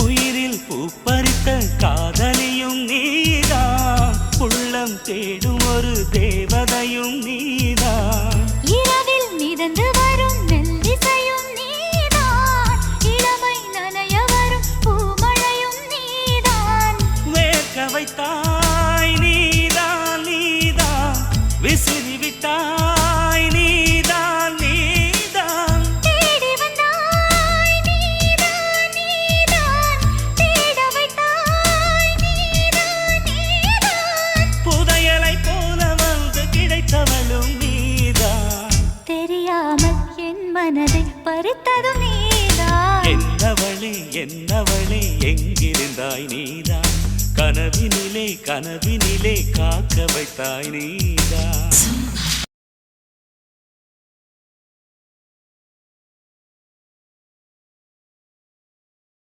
உயிரில் பூப்பறித்த காதலியும் நீதான், உள்ளம் தேடும் ஒரு தேவதையும் நீதான். இரவில் மிதந்து வரும் மெல்லிசையும் நீதான், இளமை நனைய வரும் பூமழையும் நீதான். வேர்க்க வைத்தாய் நீதான் நீதான், விசிறி விட்டாய் நீதான் நீதான். தேடி வந்தாய் நீதான் நீதான், தேட வைத்தாய் நீதான் நீதான். புதையலை போல வந்து கிடைத்தவளும் நீதான். தெரியாமல் என் மனதை பறித்ததும் நீதான். என்னவளே என்னவளே எங்கிருந்தாய் நீதான், கனவினிலே கனவினிலே காக்க வைத்தாய் நீதான்.